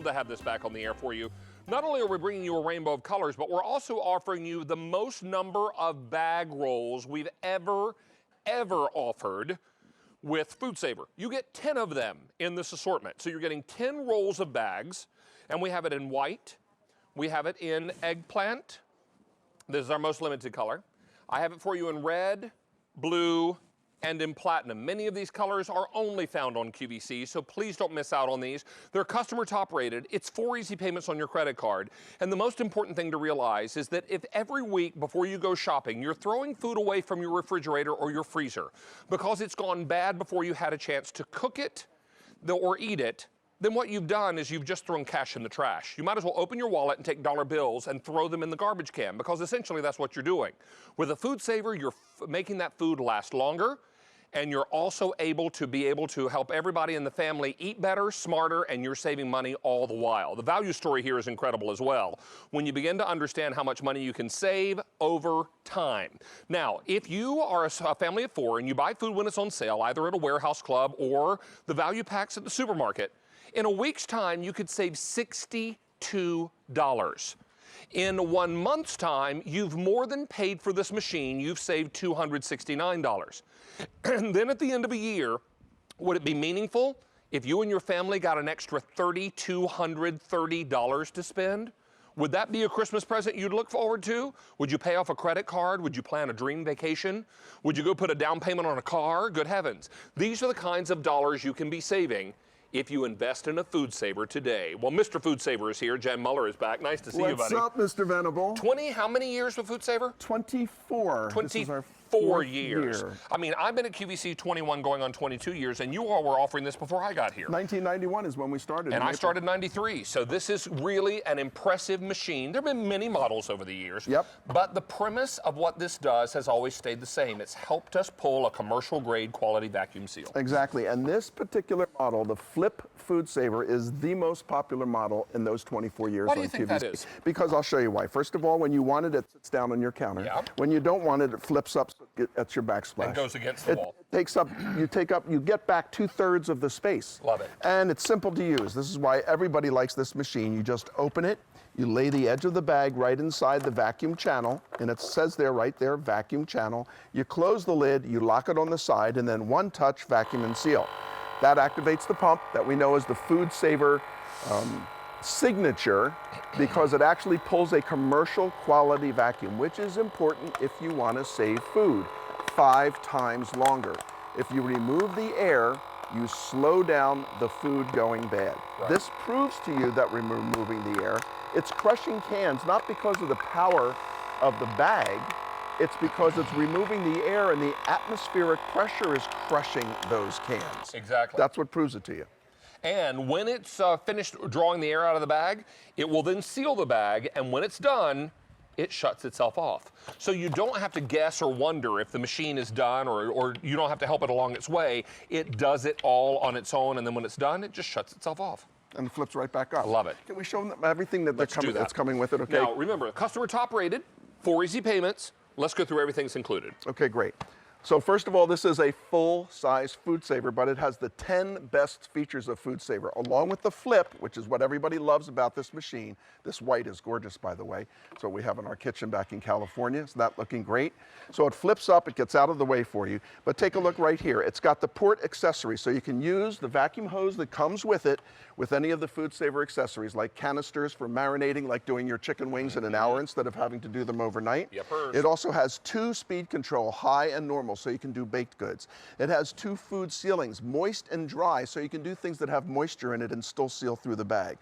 to have this back on the air for you. Not only are we bringing you a rainbow of colors, but we're also offering you the most number of bag rolls we've ever offered with FoodSaver. You get 10 of them in this assortment. So you're getting 10 rolls of bags, and we have it in white. We have it in eggplant. This is our most limited color. I have it for you in red, blue, and in platinum. Many of these colors are only found on QVC, so please don't miss out on these. They're customer top rated. It's 4 easy payments on your credit card. And the most important thing to realize is that if every week before you go shopping, you're throwing food away from your refrigerator or your freezer because it's gone bad before you had a chance to cook it or eat it, then what you've done is you've just thrown cash in the trash. You might as well open your wallet and take dollar bills and throw them in the garbage can, because essentially that's what you're doing. With a FoodSaver, you're making that food last longer, and you're also able to help everybody in the family eat better, smarter, and you're saving money all the while. The value story here is incredible as well, when you begin to understand how much money you can save over time. Now, if you are a family of 4 and you buy food when it's on sale, either at a warehouse club or the value packs at the supermarket, in a week's time, you could save $62. In 1 month's time, you've more than paid for this machine. You've saved $269. And then at the end of a year, would it be meaningful if you and your family got an extra $3,230 to spend? Would that be a Christmas present you'd look forward to? Would you pay off a credit card? Would you plan a dream vacation? Would you go put a down payment on a car? Good heavens. These are the kinds of dollars you can be saving if you invest in a FoodSaver today. Well, Mr. FoodSaver is here. Jen Muller is back. Nice to see you, buddy. What's up, Mr. Venable? 20, how many years with FoodSaver? 24. 24 years. I mean, I've been at QVC 21 going on 22 years, and you all were offering this before I got here. 1991 is when we started. And I started 93, so this is really an impressive machine. There have been many models over the years, but the premise of what this does has always stayed the same. It's helped us pull a commercial-grade quality vacuum seal. Exactly, and this particular model, the Flip FoodSaver, is the most popular model in those 24 years. Why do you think that is? Because I'll show you why. First of all, when you want it, it sits down on your counter. When you don't want it, it flips up. That's your backsplash. It goes against the wall. Takes up, you get back 2/3 of the space. Love it. And it's simple to use. This is why everybody likes this machine. You just open it, you lay the edge of the bag right inside the vacuum channel, and it says there, right there, vacuum channel. You close the lid, you lock it on the side, and then one touch vacuum and seal. That activates the pump that we know as the FoodSaver signature, because it actually pulls a commercial quality vacuum, which is important if you want to save food 5 times longer. If you remove the air, you slow down the food going bad. This proves to you that we're removing the air. It's crushing cans, not because of the power of the bag, it's because it's removing the air and the atmospheric pressure is crushing those cans. Exactly. That's what proves it to you. And when it's finished drawing the air out of the bag, it will then seal the bag, and when it's done, it shuts itself off. So you don't have to guess or wonder if the machine is done, or you don't have to help it along its way. It does it all on its own, and then when it's done, it just shuts itself off. And flips right back up. I love it. Can we show them everything that's coming with it, okay? Now, remember, customer top rated, 4 easy payments. Let's go through everything that's included. Okay, great. So first of all, this is a full-size FoodSaver, but it has the 10 best features of FoodSaver, along with the Flip, which is what everybody loves about this machine. This white is gorgeous, by the way. So we have in our kitchen back in California. Is that looking great? So it flips up, it gets out of the way for you. But take a look right here. It's got the port accessory, so you can use the vacuum hose that comes with it with any of the FoodSaver accessories, like canisters for marinating, like doing your chicken wings in an hour instead of having to do them overnight. It also has 2 speed control, high and normal, so you can do baked goods. It has 2 food sealings, moist and dry, so you can do things that have moisture in it and still seal through the bag.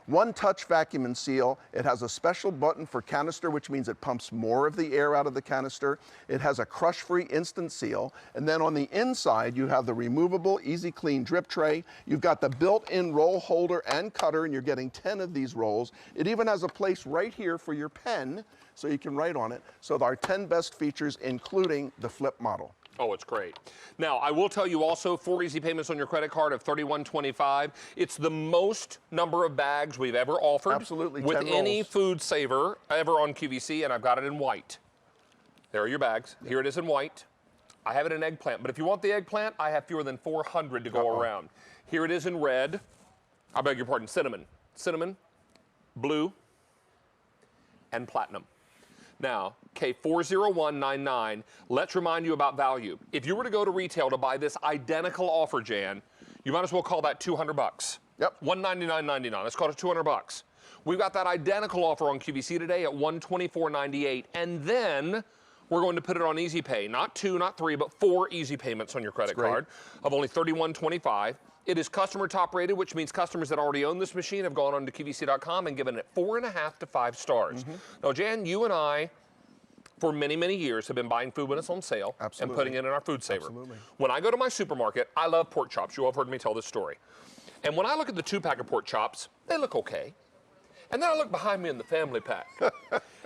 1-touch vacuum and seal. It has a special button for canister, which means it pumps more of the air out of the canister. It has a crush-free instant seal. And then on the inside, you have the removable Easy Clean drip tray. You've got the built-in roll holder and cutter, and you're getting 10 of these rolls. It even has a place right here for your pen, so you can write on it. So our 10 best features, including the Flip model. Oh, it's great. Now, I will tell you also 4 easy payments on your credit card of $31.25. It's the most number of bags we've ever offered. Absolutely, with 10 any rolls. FoodSaver ever on QVC, and I've got it in white. There are your bags. Here it is in white. I have it in eggplant, but if you want the eggplant, I have fewer than 400 to go around. Here it is in red. I beg your pardon, cinnamon. cinnamon, blue, and platinum. Now, K40199, let's remind you about value. If you were to go to retail to buy this identical offer, Jan, you might as well call that $200. Yep. $199.99. Let's call it $200. We've got that identical offer on QVC today at $124.98, and then we're going to put it on Easy Pay. Not 2, not 3, but 4 easy payments on your credit card of only $31.25. It is customer top rated, which means customers that already own this machine have gone on to QVC.com and given it 4.5 to 5 stars. Now, Jan, you and I, for many, many years, have been buying food when it's on sale and putting it in our FoodSaver. Absolutely. When I go to my supermarket, I love pork chops. You all have heard me tell this story. And when I look at the 2-pack of pork chops, they look okay. And then I look behind me in the family pack,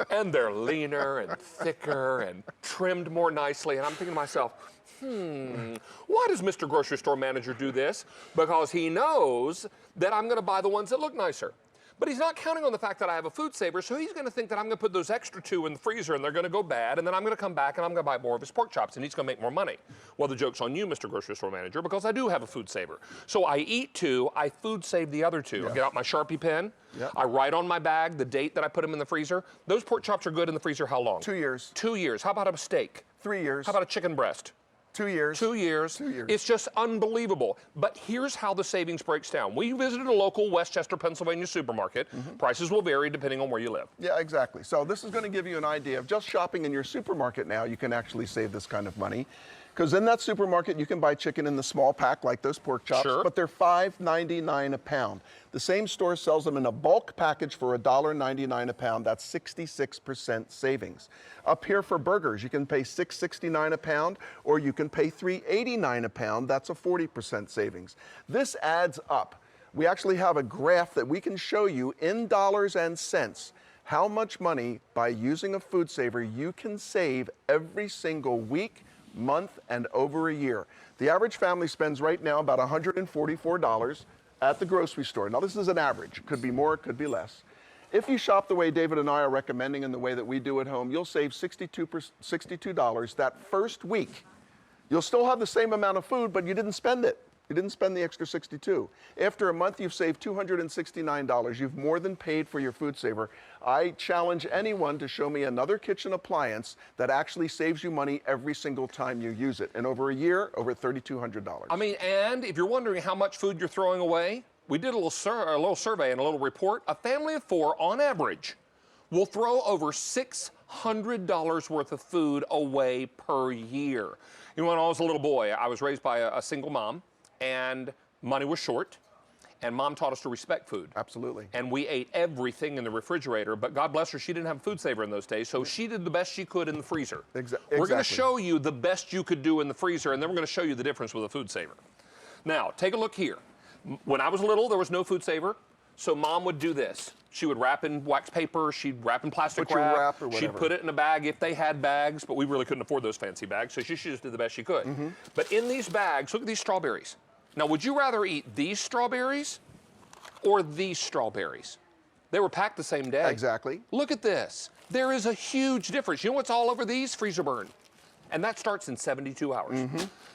and they're leaner and thicker and trimmed more nicely. And I'm thinking to myself, why does Mr. Grocery Store Manager do this? Because he knows that I'm going to buy the ones that look nicer. But he's not counting on the fact that I have a FoodSaver, so he's going to think that I'm going to put those extra 2 in the freezer and they're going to go bad, and then I'm going to come back and I'm going to buy more of his pork chops, and he's going to make more money. Well, the joke's on you, Mr. Grocery Store Manager, because I do have a FoodSaver. So I eat 2, I food save the other 2. I get out my Sharpie pen, I write on my bag the date that I put them in the freezer. Those pork chops are good in the freezer how long? 2 years. 2 years. How about a steak? 3 years. How about a chicken breast? 2 years. 2 years. 2 years. It's just unbelievable. But here's how the savings breaks down. We visited a local Westchester, Pennsylvania supermarket. Prices will vary depending on where you live. Yeah, exactly. So this is going to give you an idea of just shopping in your supermarket now, you can actually save this kind of money. Because in that supermarket, you can buy chicken in the small pack, like those pork chops, but they're $5.99 a pound. The same store sells them in a bulk package for $1.99 a pound. That's 66% savings. Up here for burgers, you can pay $6.69 a pound, or you can pay $3.89 a pound. That's a 40% savings. This adds up. We actually have a graph that we can show you in dollars and cents how much money, by using a FoodSaver, you can save every single week, month, and over a year. The average family spends right now about $144 at the grocery store. Now, this is an average. Could be more, it could be less. If you shop the way David and I are recommending and the way that we do at home, you'll save $62 that first week. You'll still have the same amount of food, but you didn't spend it. You didn't spend the extra $62. After a month, you've saved $269. You've more than paid for your FoodSaver. I challenge anyone to show me another kitchen appliance that actually saves you money every single time you use it. And over a year, over $3,200. I mean, and if you're wondering how much food you're throwing away, we did a little survey and a little report. A family of 4, on average, will throw over $600 worth of food away per year. You know, when I was a little boy, I was raised by a single mom, and money was short, and Mom taught us to respect food. Absolutely. And we ate everything in the refrigerator, but God bless her, she didn't have a FoodSaver in those days, so she did the best she could in the freezer. Exactly. We're going to show you the best you could do in the freezer, and then we're going to show you the difference with a FoodSaver. Now, take a look here. When I was little, there was no FoodSaver, so Mom would do this. She would wrap in wax paper, she'd wrap in plastic wrap, or whatever. She'd put it in a bag if they had bags, but we really couldn't afford those fancy bags, so she just did the best she could. But in these bags, look at these strawberries. Now, would you rather eat these strawberries or these strawberries? They were packed the same day. Exactly. Look at this. There is a huge difference. You know what's all over these? Freezer burn. And that starts in 72 hours.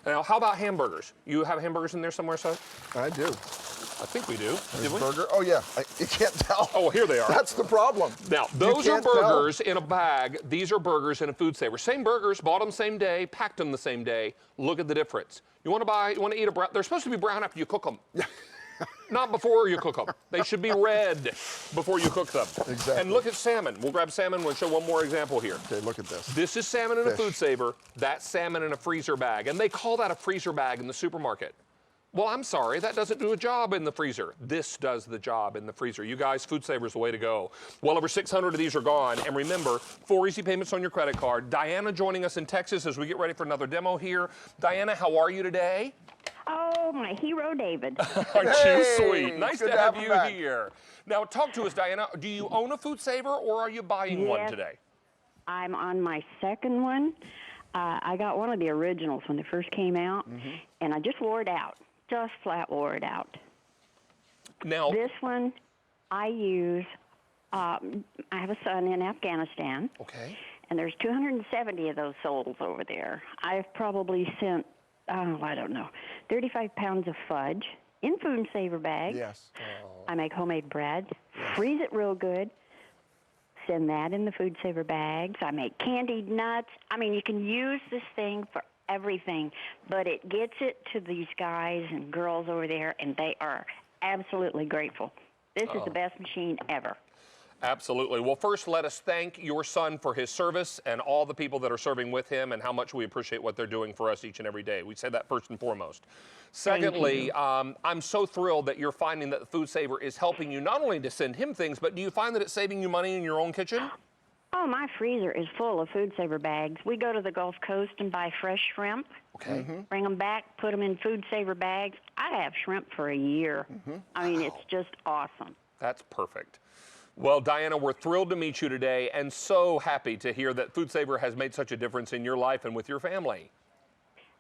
Now, how about hamburgers? You have hamburgers in there somewhere, so? I do. I think we do. Did we? Burger? Oh, yeah. You can't tell. Oh, here they are. That's the problem. Now, those are burgers in a bag. These are burgers in a FoodSaver. Same burgers, bought them same day, packed them the same day. Look at the difference. You want to eat a brown? They're supposed to be brown after you cook them. Not before you cook them. They should be red before you cook them. Exactly. And look at salmon. We'll grab salmon. We'll show one more example here. Okay, look at this. This is salmon in a FoodSaver. That's salmon in a freezer bag. And they call that a freezer bag in the supermarket. Well, I'm sorry, that doesn't do a job in the freezer. This does the job in the freezer. You guys, FoodSaver's the way to go. Well over 600 of these are gone. And remember, 4 easy payments on your credit card. Diana joining us in Texas as we get ready for another demo here. Diana, how are you today? Oh, my hero, David. Aren't you sweet? Nice to have you back. here. Now, talk to us, Diana. Do you own a FoodSaver or are you buying one today? I'm on my second one. I got one of the originals when they first came out, and I just wore it out. Just flat wore it out. Now, this one, I use, I have a son in Afghanistan. Okay. And there's 270 of those souls over there. I've probably sent, I don't know, 35 pounds of fudge in FoodSaver bags. Yes. I make homemade bread, freeze it real good, send that in the FoodSaver bags. I make candied nuts. I mean, you can use this thing for everything, but it gets it to these guys and girls over there, and they are absolutely grateful. This is the best machine ever. Absolutely. Well, first, let us thank your son for his service and all the people that are serving with him and how much we appreciate what they're doing for us each and every day. We say that first and foremost. Secondly, I'm so thrilled that you're finding that the FoodSaver is helping you not only to send him things, but do you find that it's saving you money in your own kitchen? Oh, my freezer is full of FoodSaver bags. We go to the Gulf Coast and buy fresh shrimp. Okay. Bring them back, put them in FoodSaver bags. I have shrimp for a year. I mean, it's just awesome. That's perfect. Well, Diana, we're thrilled to meet you today and so happy to hear that FoodSaver has made such a difference in your life and with your family.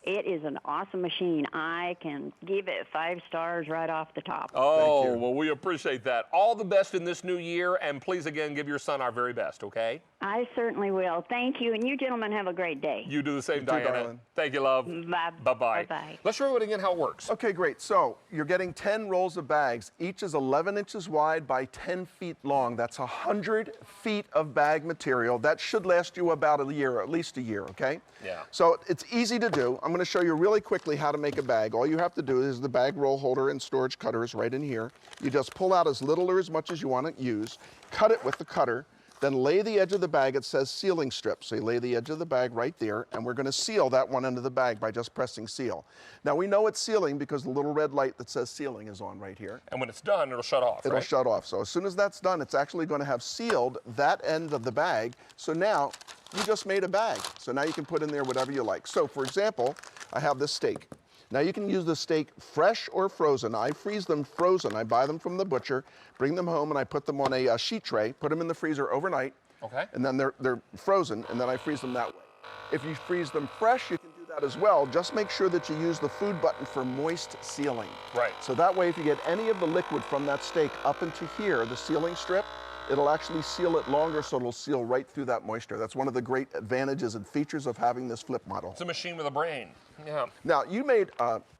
It is an awesome machine. I can give it 5 stars right off the top. Oh, well, we appreciate that. All the best in this new year, and please, again, give your son our very best, okay? I certainly will. Thank you, and you gentlemen have a great day. You do the same, too, Diana. darling. Thank you, love. Bye. Bye-bye. Bye-bye. Let's show you again how it works. Okay, great. So you're getting 10 rolls of bags. Each is 11 inches wide by 10 feet long. That's 100 feet of bag material. That should last you about a year, at least a year, okay? Yeah. So it's easy to do. I'm going to show you really quickly how to make a bag. All you have to do is the bag roll holder and storage cutter is right in here. You just pull out as little or as much as you want to use, cut it with the cutter, then lay the edge of the bag. It says sealing strip. So you lay the edge of the bag right there, and we're going to seal that one end of the bag by just pressing seal. Now we know it's sealing because the little red light that says sealing is on right here. And when it's done, it'll shut off, It'll right? shut off. So as soon as that's done, it's actually going to have sealed that end of the bag. So now you just made a bag. So now you can put in there whatever you like. So for example, I have this steak. Now you can use the steak fresh or frozen. I freeze them frozen. I buy them from the butcher, bring them home, and I put them on a sheet tray, put them in the freezer overnight. Okay. And then they're frozen, and then I freeze them that way. If you freeze them fresh, you can do that as well. Just make sure that you use the food button for moist sealing. Right. So that way, if you get any of the liquid from that steak up into here, the sealing strip, it'll actually seal it longer, so it'll seal right through that moisture. That's one of the great advantages and features of having this flip model. It's a machine with a brain. Yeah. Now, you made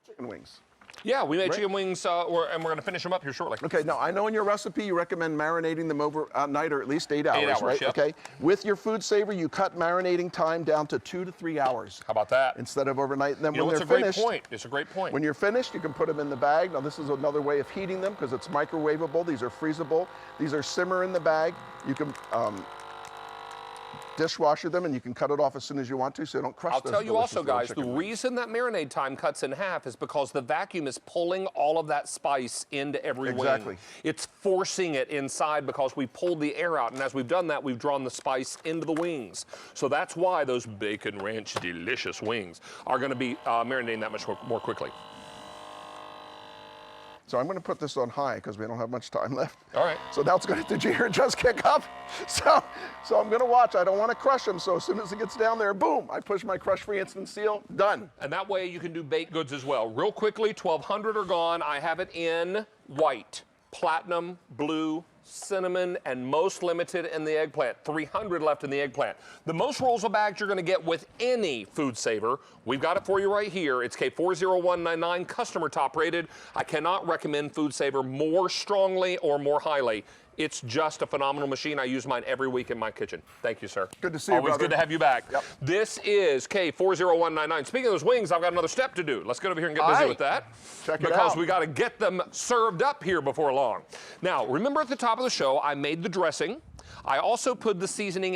chicken wings. Yeah, we made chicken wings, and we're going to finish them up here shortly. Okay, now I know in your recipe you recommend marinating them over night or at least 8 hours, 8 hours, right? yep. Okay. With your FoodSaver, you cut marinating time down to 2 to 3 hours. How about that? Instead of overnight. And then You know, when it's a they're great finished, point. It's a great point. when you're finished, you can put them in the bag. Now this is another way of heating them because it's microwavable. These are freezable. These are simmer in the bag. You can dishwasher them, and you can cut it off as soon as you want to, so you don't crush I'll those tell you also, delicious little guys, the chicken wings. reason that marinade time cuts in half is because the vacuum is pulling all of that spice into every Exactly. wing. It's forcing it inside because we pulled the air out, and as we've done that, we've drawn the spice into the wings. So that's why those bacon ranch delicious wings are going to be marinating that much more quickly. So I'm going to put this on high because we don't have much time left. All right. So now it's going to, did you hear it just kick up? So I'm going to watch. I don't want to crush them. So as soon as it gets down there, boom, I push my crush-free instant seal, done. And that way you can do baked goods as well. Real quickly, 1,200 are gone. I have it in white, platinum, blue, cinnamon, and most limited in the eggplant. 300 left in the eggplant. The most rolls of bags you're going to get with any FoodSaver. We've got it for you right here. It's K40199, customer top rated. I cannot recommend FoodSaver more strongly or more highly. It's just a phenomenal machine. I use mine every week in my kitchen. Thank you, sir. Good to see you, Always brother. good to have you back. Yep. This is K40199. Speaking of those wings, I've got another step to do. Let's get over here and get busy Aye. with that. Check it because out. we got to get them served up here before long. Now, remember at the top of the show, I made the dressing. I also put the seasoning in.